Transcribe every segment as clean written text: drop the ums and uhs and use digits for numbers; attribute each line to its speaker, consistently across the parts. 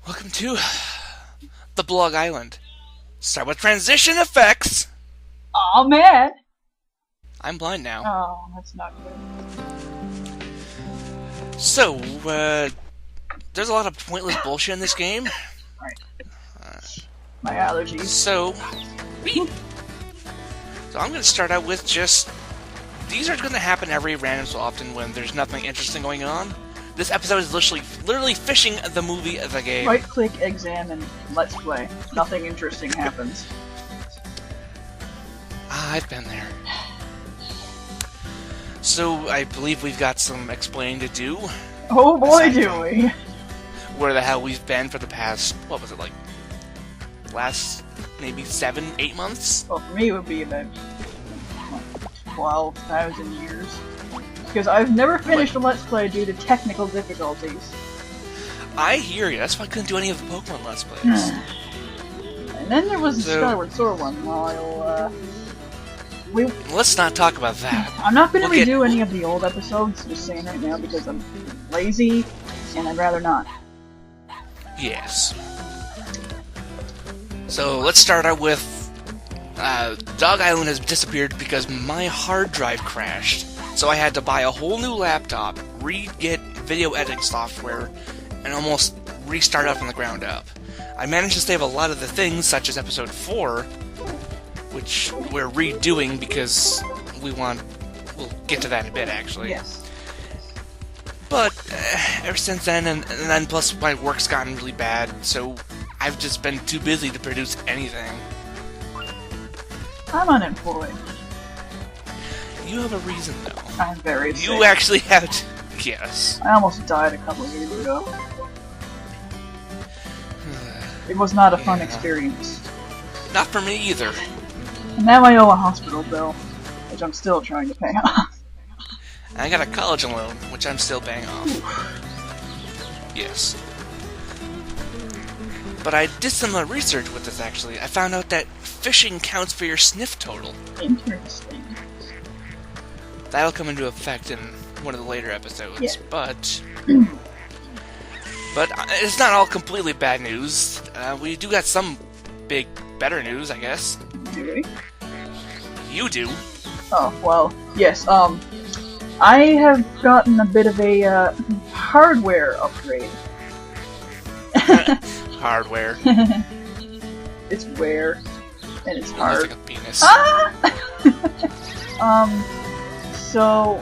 Speaker 1: Welcome to the Blog Island. Start with transition effects.
Speaker 2: Oh man!
Speaker 1: I'm blind now.
Speaker 2: Oh, that's not good.
Speaker 1: So, there's a lot of pointless bullshit in this game.
Speaker 2: Right. My allergies.
Speaker 1: So I'm going to start out with just... These are going to happen every random so often when there's nothing interesting going on. This episode is literally fishing the movie of the game.
Speaker 2: Right-click, examine, let's play. Nothing interesting happens.
Speaker 1: I've been there. So, I believe we've got some explaining to do.
Speaker 2: Oh boy, do we!
Speaker 1: Where the hell we've been for the past, what was it, like, last maybe 7-8 months?
Speaker 2: Well, for me it would be about 12,000 years. Because I've never finished a Let's Play due to technical difficulties.
Speaker 1: I hear you, that's why I couldn't do any of the Pokemon Let's Plays.
Speaker 2: And then there was the Skyward Sword one,
Speaker 1: let's not talk about that.
Speaker 2: I'm not going to redo any of the old episodes, just saying right now, because I'm lazy, and I'd rather not.
Speaker 1: Yes. So, let's start out with... Dog Island has disappeared because my hard drive crashed. So I had to buy a whole new laptop, get video editing software, and almost restart up from the ground up. I managed to save a lot of the things, such as episode 4, which we're redoing because we'll get to that in a bit, actually.
Speaker 2: Yes.
Speaker 1: But ever since then, and then plus my work's gotten really bad, so I've just been too busy to produce anything.
Speaker 2: I'm unemployed.
Speaker 1: You have a reason, though.
Speaker 2: I'm very sick.
Speaker 1: You actually have to... Yes.
Speaker 2: I almost died a couple of years ago. It was not a fun experience.
Speaker 1: Not for me either.
Speaker 2: And now I owe a hospital bill, which I'm still trying to pay off.
Speaker 1: I got a college loan, which I'm still paying off. Yes. But I did some research with this, actually. I found out that fishing counts for your sniff total.
Speaker 2: Interesting.
Speaker 1: That'll come into effect in one of the later episodes,
Speaker 2: yeah.
Speaker 1: But it's not all completely bad news. We do got some better news, I guess.
Speaker 2: Do we?
Speaker 1: You do.
Speaker 2: Oh, well, yes, I have gotten a bit of a, hardware upgrade.
Speaker 1: Hardware.
Speaker 2: It's wear, and it's hard.
Speaker 1: It's like a penis.
Speaker 2: Ah! So,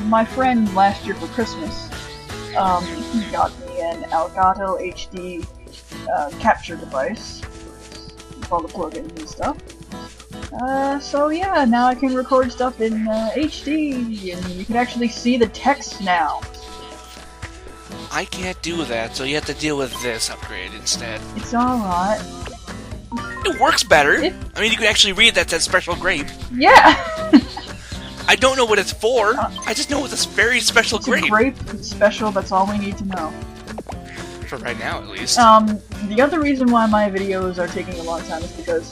Speaker 2: my friend last year for Christmas, he got me an Elgato HD capture device with all the plugins and stuff. So yeah, now I can record stuff in HD, and you can actually see the text now.
Speaker 1: I can't do that, so you have to deal with this upgrade instead.
Speaker 2: It's alright.
Speaker 1: It works better. I mean, you can actually read that special grape.
Speaker 2: Yeah!
Speaker 1: I don't know what it's for. I just know it's a very special grape.
Speaker 2: It's a grape. It's special. That's all we need to know.
Speaker 1: For right now, at least.
Speaker 2: The other reason why my videos are taking a long time is because...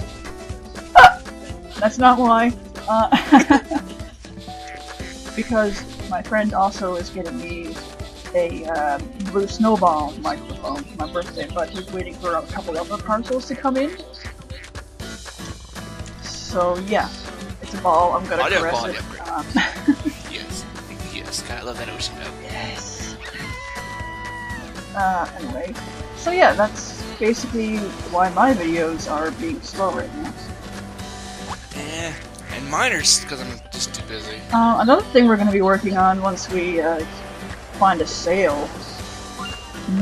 Speaker 2: that's not why. Because my friend also is getting me a Blue Snowball microphone for my birthday, but he's waiting for a couple other parcels to come in. So yeah, it's a ball. I'm gonna caress it.
Speaker 1: Yes, gotta love that ocean note.
Speaker 2: Yes. Anyway, so yeah, that's basically why my videos are being slow right now.
Speaker 1: And mine are because I'm just too busy.
Speaker 2: Another thing we're gonna be working on once we find a sale.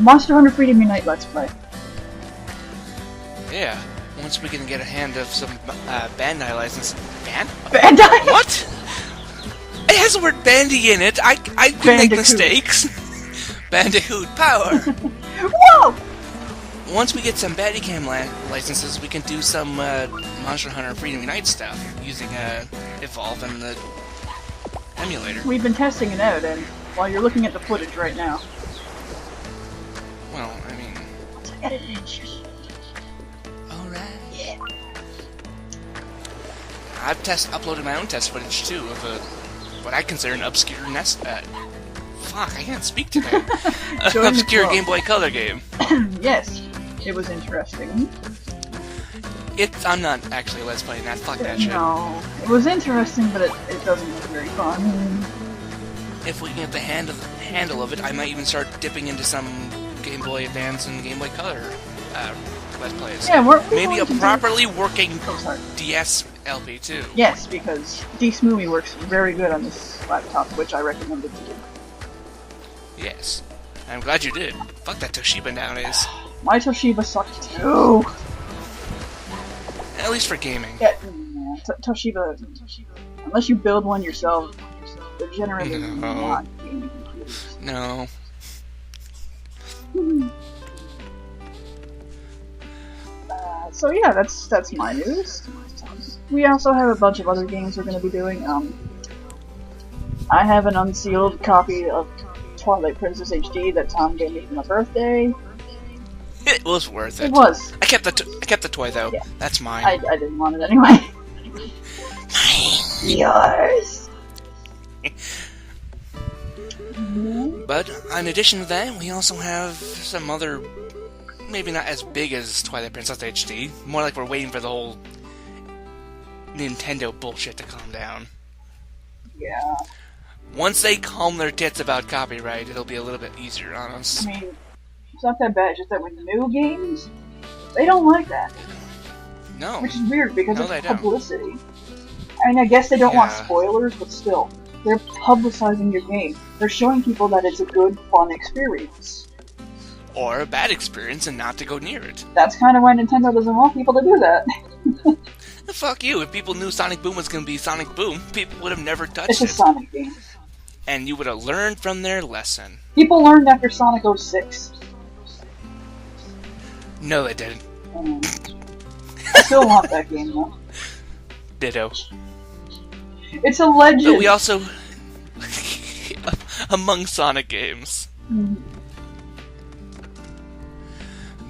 Speaker 2: Monster Hunter Freedom Unite Let's Play.
Speaker 1: Yeah, once we can get a hand of some Bandai license.
Speaker 2: Bandai?
Speaker 1: What? It has the word bandy in it. I can make mistakes. Bandicoot power.
Speaker 2: Whoa!
Speaker 1: Once we get some Bandicam licenses, we can do some Monster Hunter Freedom Unite stuff using Evolve and the emulator.
Speaker 2: We've been testing it out, and while you're looking at the footage right now.
Speaker 1: Well, I mean... Alright.
Speaker 2: Yeah.
Speaker 1: I've uploaded my own test footage, too, of what I consider an obscure fuck, I can't speak today.
Speaker 2: Join the
Speaker 1: Obscure
Speaker 2: club.
Speaker 1: Game Boy Color game.
Speaker 2: Yes, it was interesting.
Speaker 1: I'm not actually let's playing that. Fuck that shit.
Speaker 2: No, it was interesting, but it doesn't look very fun.
Speaker 1: If we can get the handle of it, I might even start dipping into some Game Boy Advance and Game Boy Color let's plays.
Speaker 2: Yeah, we're
Speaker 1: maybe a
Speaker 2: going to
Speaker 1: properly working
Speaker 2: Oh, sorry.
Speaker 1: DS LP too.
Speaker 2: Yes, because D-Smoothie works very good on this laptop, which I recommend it to you.
Speaker 1: Yes, I'm glad you did. Fuck that Toshiba nowadays.
Speaker 2: My Toshiba sucked too.
Speaker 1: At least for gaming.
Speaker 2: Yeah, Toshiba. Unless you build one yourself, they're generally not gaming computers.
Speaker 1: No.
Speaker 2: So yeah, that's my news. We also have a bunch of other games we're going to be doing. I have an unsealed copy of Twilight Princess HD that Tom gave me for my birthday.
Speaker 1: It was worth it.
Speaker 2: It was.
Speaker 1: I kept the toy though.
Speaker 2: Yeah.
Speaker 1: That's mine.
Speaker 2: I didn't want it anyway. Yours.
Speaker 1: But in addition to that, we also have some other, maybe not as big as Twilight Princess HD. More like we're waiting for the whole Nintendo bullshit to calm down.
Speaker 2: Yeah.
Speaker 1: Once they calm their tits about copyright, it'll be a little bit easier on us.
Speaker 2: I mean, it's not that bad. Just that with new games, they don't like that.
Speaker 1: No.
Speaker 2: Which is weird because
Speaker 1: No,
Speaker 2: it's
Speaker 1: they don't.
Speaker 2: publicity. I mean, I guess they don't want
Speaker 1: Yeah.
Speaker 2: spoilers, but still, they're publicizing your game. They're showing people that it's a good, fun experience.
Speaker 1: Or a bad experience and not to go near it.
Speaker 2: That's kind of why Nintendo doesn't want people to do that.
Speaker 1: Fuck you. If people knew Sonic Boom was going to be Sonic Boom, people would have never touched
Speaker 2: It's a
Speaker 1: it.
Speaker 2: Sonic game.
Speaker 1: And you would have learned from their lesson.
Speaker 2: People learned after Sonic 06.
Speaker 1: No, they didn't.
Speaker 2: I still want that game though.
Speaker 1: Ditto.
Speaker 2: It's a legend.
Speaker 1: But we also... among Sonic games.
Speaker 2: Mhm.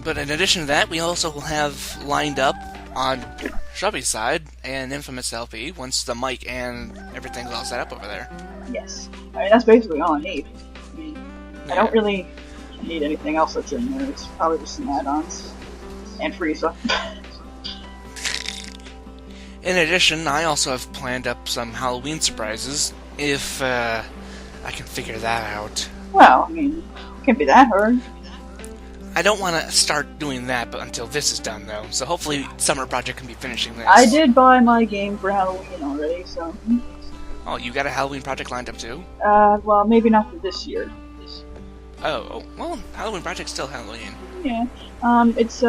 Speaker 1: But in addition to that, we also have lined up on Shrubby's side an Infamous LP once the mic and everything's all set up over there.
Speaker 2: Yes. I mean, that's basically all I need. I mean, I
Speaker 1: Yeah.
Speaker 2: don't really need anything else that's in there. It's probably just some add-ons. And free stuff.
Speaker 1: In addition, I also have planned up some Halloween surprises, if I can figure that out.
Speaker 2: Well, I mean, it can't be that hard.
Speaker 1: I don't want to start doing that but until this is done, though, so hopefully Summer Project can be finishing this.
Speaker 2: I did buy my game for Halloween already, so...
Speaker 1: Oh, you got a Halloween project lined up, too?
Speaker 2: well, maybe not for this year.
Speaker 1: Oh, well, Halloween Project's still Halloween.
Speaker 2: Yeah. It's,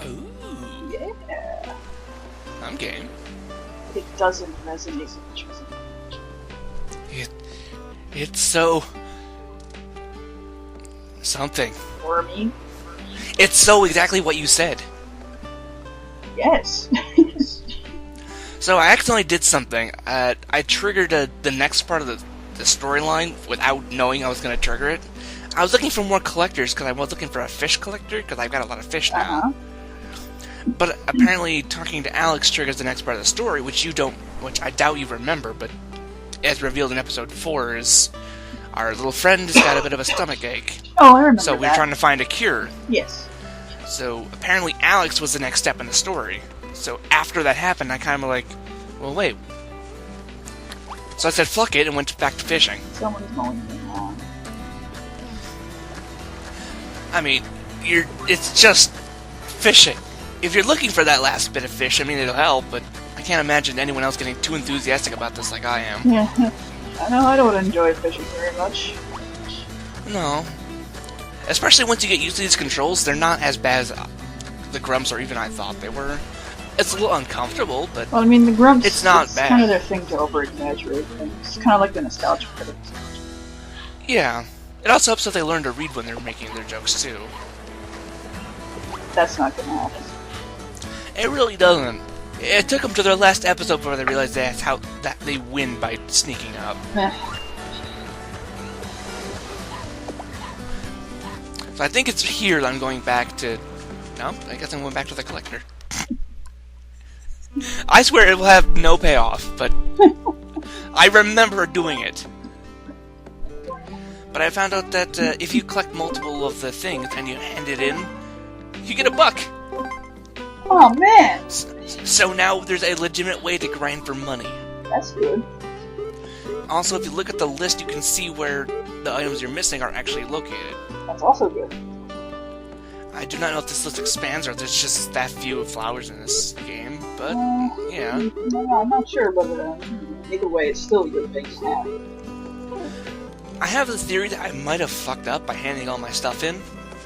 Speaker 1: Ooh,
Speaker 2: yeah.
Speaker 1: I'm game.
Speaker 2: It doesn't resonate much with me.
Speaker 1: It's so... something.
Speaker 2: Wormy?
Speaker 1: It's so exactly what you said.
Speaker 2: Yes.
Speaker 1: So I accidentally did something. I triggered the next part of the storyline without knowing I was going to trigger it. I was looking for more collectors because I was looking for a fish collector because I've got a lot of fish now.
Speaker 2: Uh-huh.
Speaker 1: But apparently talking to Alex triggers the next part of the story, which I doubt you remember, but as revealed in episode 4 is our little friend has got a bit of a stomach ache.
Speaker 2: Oh, I remember
Speaker 1: So we're
Speaker 2: that.
Speaker 1: trying to find a cure.
Speaker 2: Yes.
Speaker 1: So apparently Alex was the next step in the story. So after that happened, I kind of like, well, wait. So I said, fuck it, and went back to fishing.
Speaker 2: Someone's mowing me along.
Speaker 1: I mean, it's just fishing. If you're looking for that last bit of fish, I mean, it'll help, but I can't imagine anyone else getting too enthusiastic about this like I am.
Speaker 2: Yeah. I know I don't enjoy fishing very much.
Speaker 1: No. Especially once you get used to these controls, they're not as bad as the grumps or even I thought they were. It's a little uncomfortable, but
Speaker 2: Well, I mean, the grumps,
Speaker 1: It's not bad.
Speaker 2: kind of their thing to over-exaggerate things. It's kind of like the nostalgia critics.
Speaker 1: yeah. It also helps that they learn to read when they're making their jokes, too.
Speaker 2: That's not gonna happen.
Speaker 1: It really doesn't. It took them to their last episode before they realized that they win by sneaking up.
Speaker 2: Meh.
Speaker 1: So I think it's here that I'm going back to... No, I guess I'm going back to the collector. I swear it will have no payoff, but I remember doing it. But I found out that if you collect multiple of the things and you hand it in, you get $1.
Speaker 2: Oh man!
Speaker 1: So now there's a legitimate way to grind for money.
Speaker 2: That's good.
Speaker 1: Also, if you look at the list, you can see where the items you're missing are actually located.
Speaker 2: That's also good.
Speaker 1: I do not know if this list expands or there's just that few flowers in this game, but yeah.
Speaker 2: No, I'm not sure, but either way, it's still a good thing to have.
Speaker 1: I have the theory that I might have fucked up by handing all my stuff in,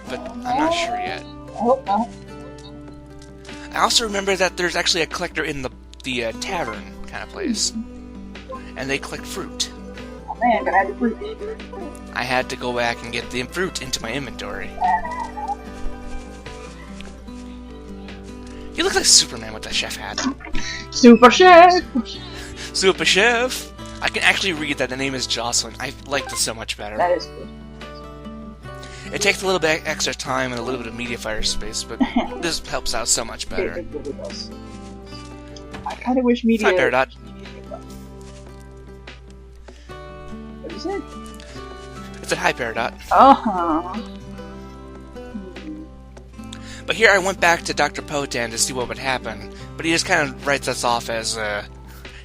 Speaker 1: but I'm not sure yet.
Speaker 2: I hope not.
Speaker 1: I also remember that there's actually a collector in the tavern kind of place, and they collect fruit.
Speaker 2: Oh man, gotta have the fruit.
Speaker 1: I had to go back and get the fruit into my inventory. You look like Superman with that chef hat.
Speaker 2: Super Chef!
Speaker 1: Super Chef! I can actually read that the name is Jocelyn. I like this so much better.
Speaker 2: That is good.
Speaker 1: It takes a little bit extra time and a little bit of media fire space, but this helps out so much better.
Speaker 2: It really does. I kinda wish media...
Speaker 1: Hi, Peridot.
Speaker 2: What is it?
Speaker 1: It's a hi, Peridot.
Speaker 2: Uh-huh.
Speaker 1: But here I went back to Dr. Potan to see what would happen, but he just kind of writes us off as,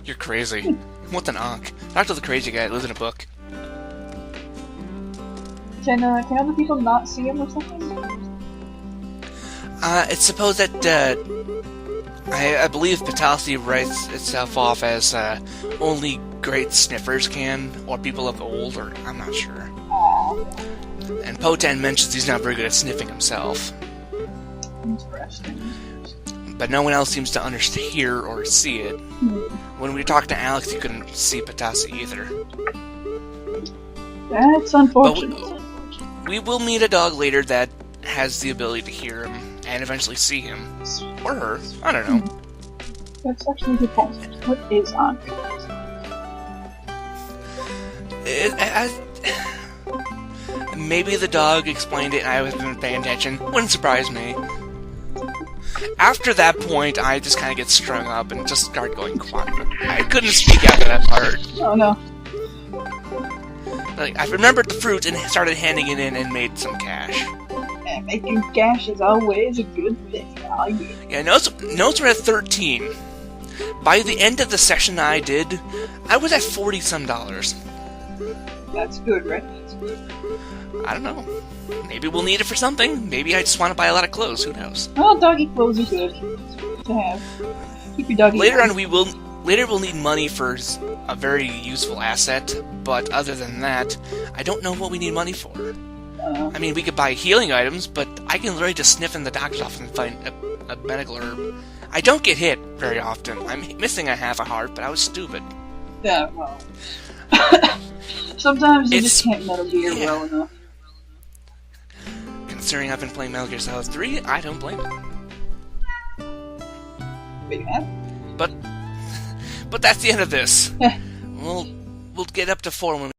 Speaker 1: you're crazy. What an onk. Dr. the Crazy Guy lives in a book.
Speaker 2: Can other people not see him or something?
Speaker 1: It's supposed that, I believe Patalsi writes itself off as, only great sniffers can, or people of old, or I'm not sure. And Potan mentions he's not very good at sniffing himself.
Speaker 2: Interesting.
Speaker 1: But no one else seems to hear or see it. When we talked to Alex, you couldn't see Patasi either.
Speaker 2: That's unfortunate.
Speaker 1: But we will meet a dog later that has the ability to hear him and eventually see him. Or her. I don't know.
Speaker 2: That's actually a good point. What is on?
Speaker 1: Maybe the dog explained it and I wasn't paying attention. Wouldn't surprise me. After that point, I just kind of get strung up and just start going quiet. I couldn't speak after that part.
Speaker 2: Oh no.
Speaker 1: Like, I remembered the fruit and started handing it in and made some cash.
Speaker 2: Yeah, making cash is always a good thing. Oh yeah.
Speaker 1: Yeah, notes were at 13. By the end of the session I did, I was at $40-some.
Speaker 2: That's good, right?
Speaker 1: I don't know. Maybe we'll need it for something. Maybe I just want to buy a lot of clothes. Who knows?
Speaker 2: Well, doggy clothes are good to have. Keep your doggy.
Speaker 1: Later we'll need money for a very useful asset. But other than that, I don't know what we need money for. I mean, we could buy healing items, but I can literally just sniff in the doctor's office and find a medical herb. I don't get hit very often. I'm missing a half a heart, but I was stupid.
Speaker 2: Yeah, well. Sometimes you just can't Metal Gear well enough.
Speaker 1: Considering I've been playing Metal Gear Solid 3, I don't blame it.
Speaker 2: Big hat.
Speaker 1: But that's the end of this. We'll get up to 4 when we